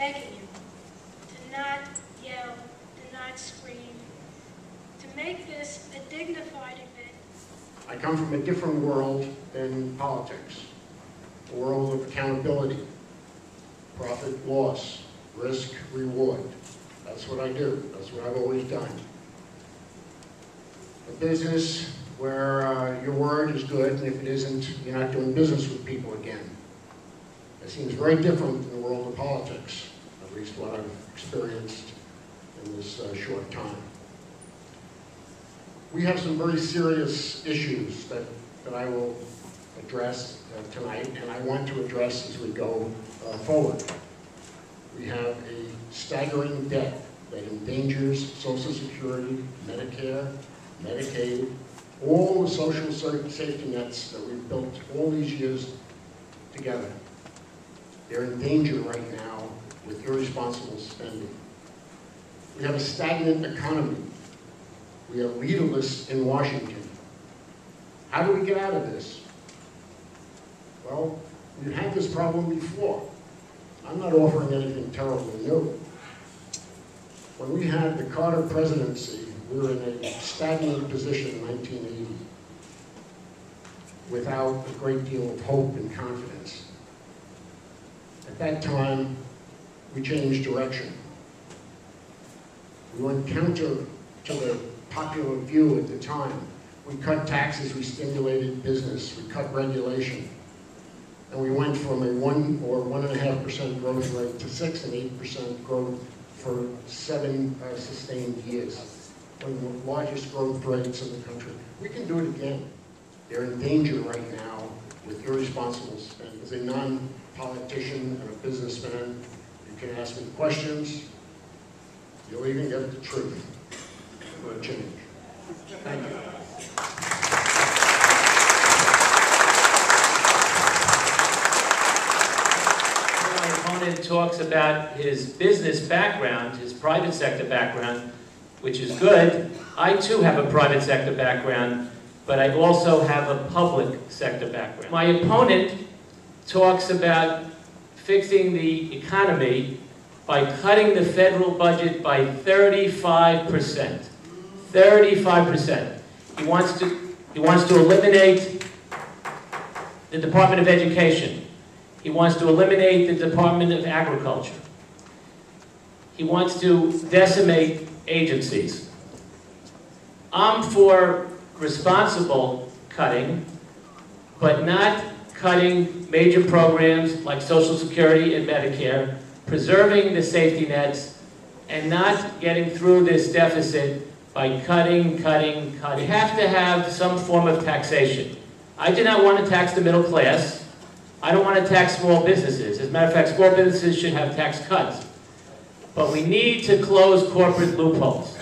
begging you to not yell, to not scream, to make this a dignified event. I come from a different world than politics, a world of accountability, profit, loss, risk, reward. That's what I do. That's what I've always done. A business where your word is good, and if it isn't, you're not doing business with people again. It seems very different in the world of politics, at least what I've experienced in this short time. We have some very serious issues that I will address tonight, and I want to address as we go forward. We have a staggering debt that endangers Social Security, Medicare, Medicaid, all the social safety nets that we've built all these years together. They're in danger right now with irresponsible spending. We have a stagnant economy. We are leaderless in Washington. How do we get out of this? Well, we've had this problem before. I'm not offering anything terribly new. When we had the Carter presidency, we were in a stagnant position in 1980 without a great deal of hope and confidence. At that time, we changed direction. We went counter to the popular view at the time. We cut taxes, we stimulated business, we cut regulation. And we went from a 1 or 1.5% growth rate to 6 and 8% growth for 7 sustained years. One of the largest growth rates in the country. We can do it again. They're in danger right now with irresponsible spending. As a non-politician and a businessman, you can ask me questions. You'll even get the truth. For a change. Thank you. My opponent talks about his business background, his private sector background, which is good. I too have a private sector background, but I also have a public sector background. My opponent talks about fixing the economy by cutting the federal budget by 35%. 35%. He wants to eliminate the Department of Education. He wants to eliminate the Department of Agriculture. He wants to decimate agencies. I'm for responsible cutting, but not cutting major programs like Social Security and Medicare, preserving the safety nets, and not getting through this deficit by cutting. We have to have some form of taxation. I do not want to tax the middle class. I don't want to tax small businesses. As a matter of fact, small businesses should have tax cuts. But we need to close corporate loopholes.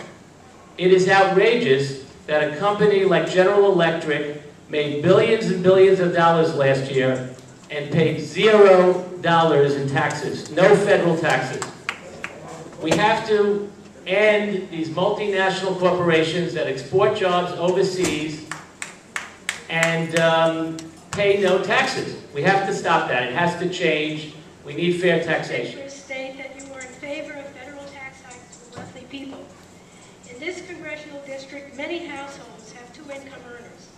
It is outrageous that a company like General Electric made billions and billions of dollars last year and paid $0 in taxes, no federal taxes. We have to end these multinational corporations that export jobs overseas and pay no taxes. We have to stop that. It has to change. We need fair taxation. You state that you are in favor of federal tax hikes for wealthy people. In this congressional district, many households have 2 income earners.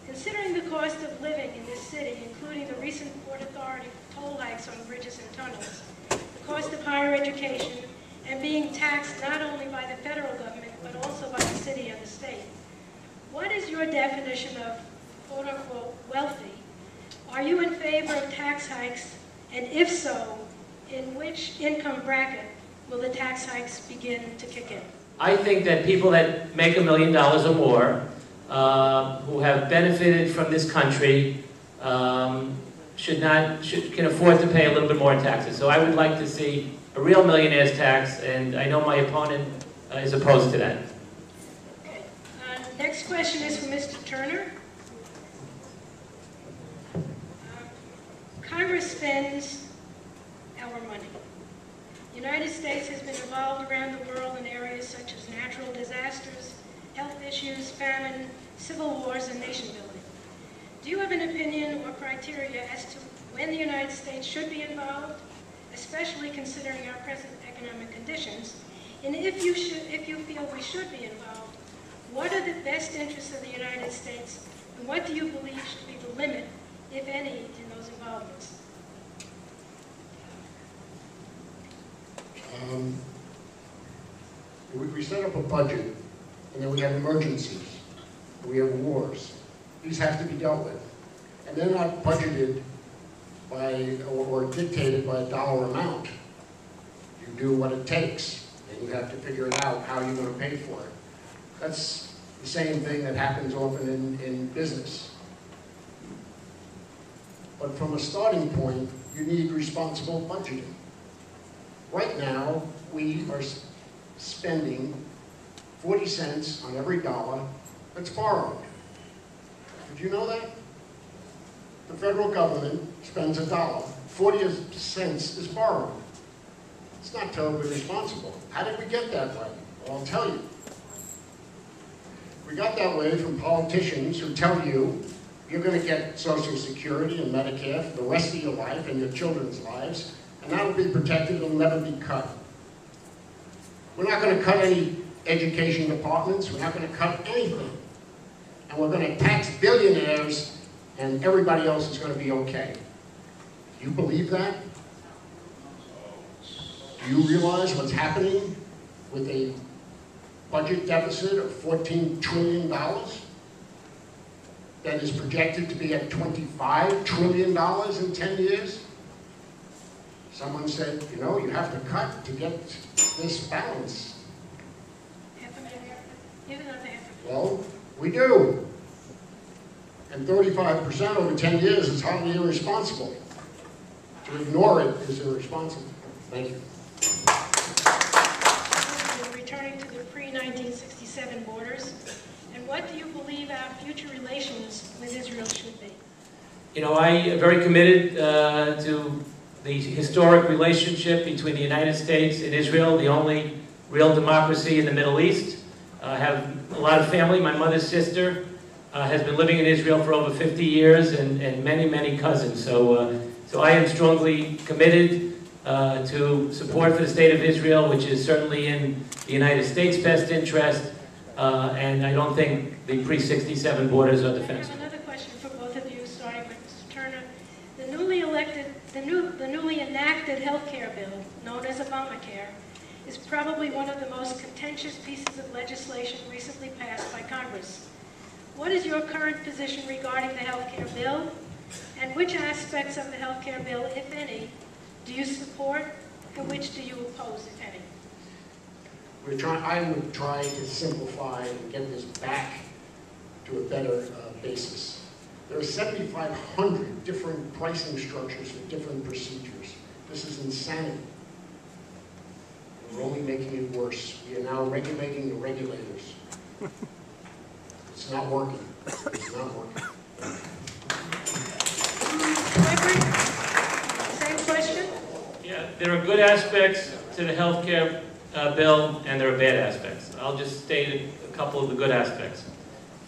Considering the cost of living in this city, including the recent Port Authority toll hikes on bridges and tunnels, the cost of higher education, and being taxed not only by the federal government, but also by the city and the state, what is your definition of quote-unquote wealthy? Are you in favor of tax hikes? And if so, in which income bracket will the tax hikes begin to kick in? I think that people that make $1 million or more, who have benefited from this country, can afford to pay a little bit more in taxes. So I would like to see a real millionaire's tax, and I know my opponent is opposed to that. Okay. Next question is for Mr. Turner. Congress spends our money. The United States has been involved around the world in areas such as natural disasters, health issues, famine, civil wars, and nation building. Do you have an opinion or criteria as to when the United States should be involved, especially considering our present economic conditions? And if you feel we should be involved, what are the best interests of the United States, and what do you believe should be the limit, if any, in those involvements? We set up a budget, and then we have emergencies, we have wars. These have to be dealt with. And they're not budgeted by, or dictated by a dollar amount. You do what it takes, and you have to figure it out how you're going to pay for it. That's the same thing that happens often in business. But from a starting point, you need responsible budgeting. Right now, we are spending 40 cents on every dollar that's borrowed. Did you know that? The federal government spends $1. 40 cents is borrowed. It's not terribly responsible. How did we get that way? Well, I'll tell you. We got that way from politicians who tell you you're going to get Social Security and Medicare for the rest of your life and your children's lives, and that'll be protected, it'll never be cut. We're not going to cut any education departments, we're not going to cut anything. And we're going to tax billionaires, and everybody else is going to be okay. Do you believe that? Do you realize what's happening with a budget deficit of $14 trillion that is projected to be at $25 trillion in 10 years? Someone said, you know, you have to cut to get this balance. Well, we do. And 35% over 10 years is hardly irresponsible. To ignore it is irresponsible. Thank you. Returning to the pre-1967 borders, and what do you believe our future relations with Israel should be? You know, I am very committed to the historic relationship between the United States and Israel, the only real democracy in the Middle East. I have a lot of family. My mother's sister has been living in Israel for over 50 years, and many, many cousins. So I am strongly committed to support for the state of Israel, which is certainly in the United States' best interest, and I don't think the pre-67 borders are defensible. I have another question for both of you, starting with Mr. Turner. The newly enacted health care bill, known as Obamacare, is probably one of the most contentious pieces of legislation recently passed by Congress. What is your current position regarding the health care bill, and which aspects of the health care bill, if any, do you support, and which do you oppose, if any? I would try to simplify and get this back to a better basis. There are 7,500 different pricing structures for different procedures. This is insanity. We're only making it worse. We are now regulating the regulators. It's not working. It's not working. Same question? Yeah, there are good aspects to the health care bill, and there are bad aspects. I'll just state a couple of the good aspects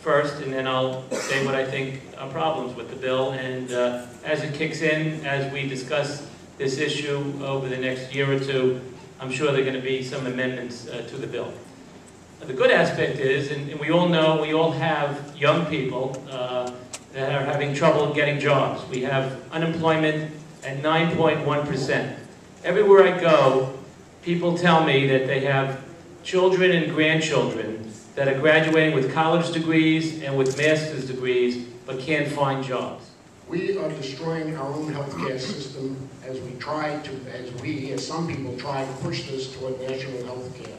first, and then I'll say what I think are problems with the bill. And as it kicks in, as we discuss this issue over the next year or two, I'm sure there are going to be some amendments to the bill. The good aspect is, and we all know, we all have young people that are having trouble getting jobs. We have unemployment at 9.1%. Everywhere I go, people tell me that they have children and grandchildren that are graduating with college degrees and with master's degrees, but can't find jobs. We are destroying our own healthcare system as some people try to push this toward national health care.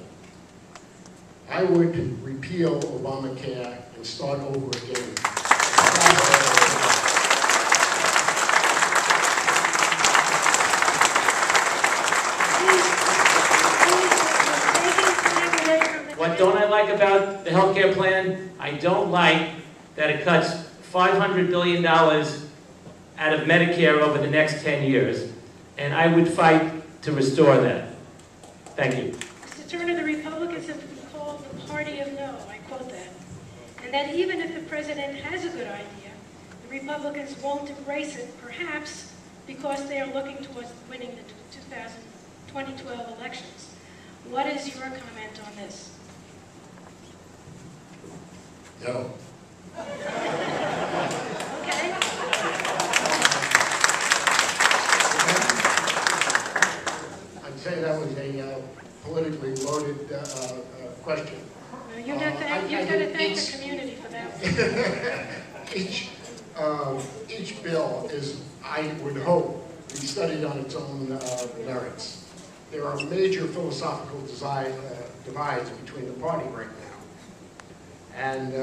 I would repeal Obamacare and start over again. What don't I like about the health care plan? I don't like that it cuts $500 billion out of Medicare over the next 10 years. And I would fight to restore that. Thank you. Mr. Turner, the Republicans have been called the party of no, I quote that. And that even if the president has a good idea, the Republicans won't embrace it, perhaps because they are looking towards winning the 2012 elections. What is your comment on this? No. Okay. I'd say that was a politically loaded question. No, you've got to thank the community for that. Each bill is, I would hope, be studied on its own merits. There are major philosophical divides between the party right now. And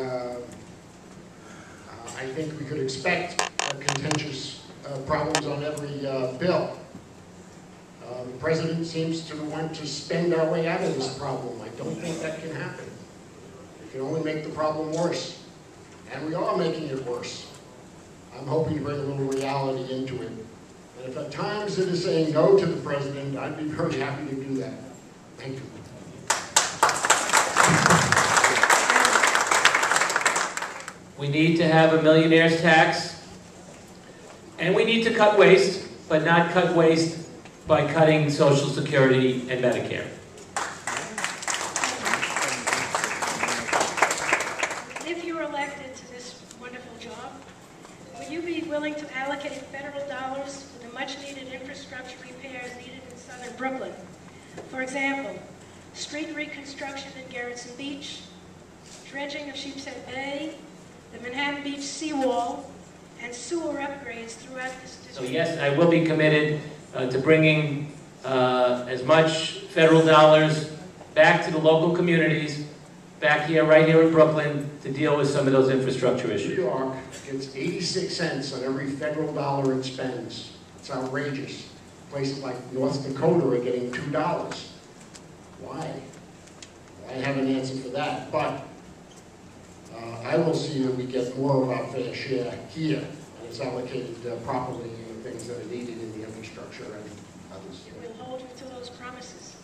I think we could expect contentious problems on every bill. The president seems to want to spend our way out of this problem. I don't think that can happen. It can only make the problem worse. And we are making it worse. I'm hoping to bring a little reality into it. And if at times it is saying no to the president, I'd be very happy to do that. Thank you. We need to have a millionaire's tax, and we need to cut waste, but not cut waste by cutting Social Security and Medicare. If you're elected to this wonderful job, will you be willing to allocate federal dollars for the much-needed infrastructure repairs needed in southern Brooklyn? For example, street reconstruction in Gerritsen Beach, dredging of Sheepshead Bay, the Manhattan Beach seawall, and sewer upgrades throughout this district. So yes, I will be committed to bringing as much federal dollars back to the local communities, back here, right here in Brooklyn, to deal with some of those infrastructure issues. New York gets 86 cents on every federal dollar it spends. It's outrageous. Places like North Dakota are getting $2. Why? I have an answer for that, but I will see that we get more of our fair share here, and it's allocated properly in the things that are needed in the infrastructure and others. We'll hold you to those promises.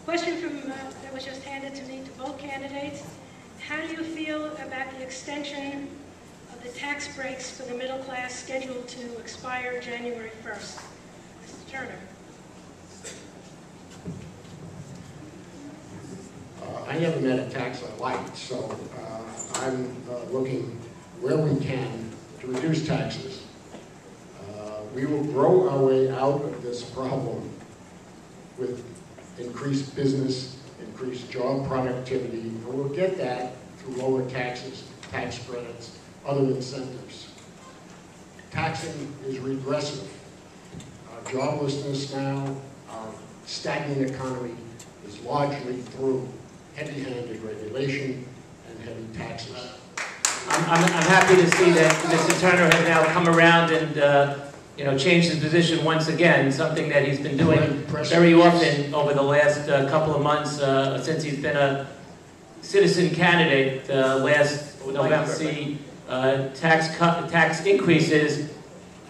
Question from that was just handed to me to both candidates. How do you feel about the extension of the tax breaks for the middle class scheduled to expire January 1st? Mr. Turner. I never met a tax I liked, so I'm looking where we can to reduce taxes. We will grow our way out of this problem with increased business, increased job productivity, and we'll get that through lower taxes, tax credits, other incentives. Taxing is regressive. Our joblessness now, our stagnant economy is largely through heavy-handed regulation and heavy taxes. I'm happy to see that Mr. Turner has now come around and changed his position once again, something that he's been doing very often over the last couple of months since he's been a citizen candidate. Last November, see tax increases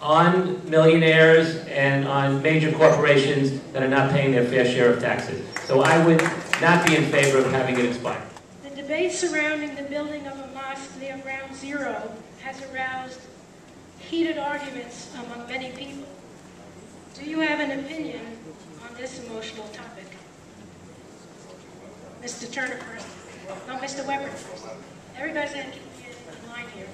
on millionaires and on major corporations that are not paying their fair share of taxes. So I would not be in favor of having it expire. The debate surrounding the building of a mosque near Ground Zero has aroused heated arguments among many people. Do you have an opinion on this emotional topic? Mr. Turner first. No, Mr. WEPRIN first. Everybody's in line here.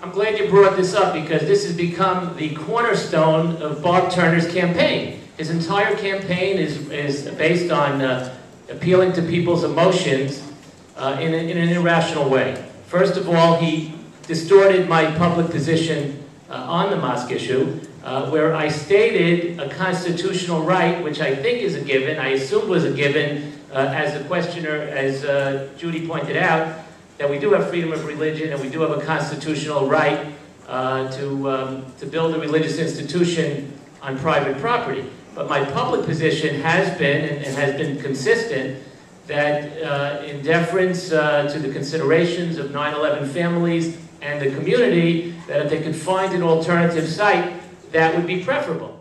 I'm glad you brought this up because this has become the cornerstone of Bob Turner's campaign. His entire campaign is based on appealing to people's emotions in an irrational way. First of all, he distorted my public position on the mosque issue, where I stated a constitutional right, which I think is a given, I assumed was a given, as the questioner, as Judy pointed out, that we do have freedom of religion and we do have a constitutional right to build a religious institution on private property. But my public position has been, and has been consistent, that in deference to the considerations of 9/11 families and the community, that if they could find an alternative site, that would be preferable.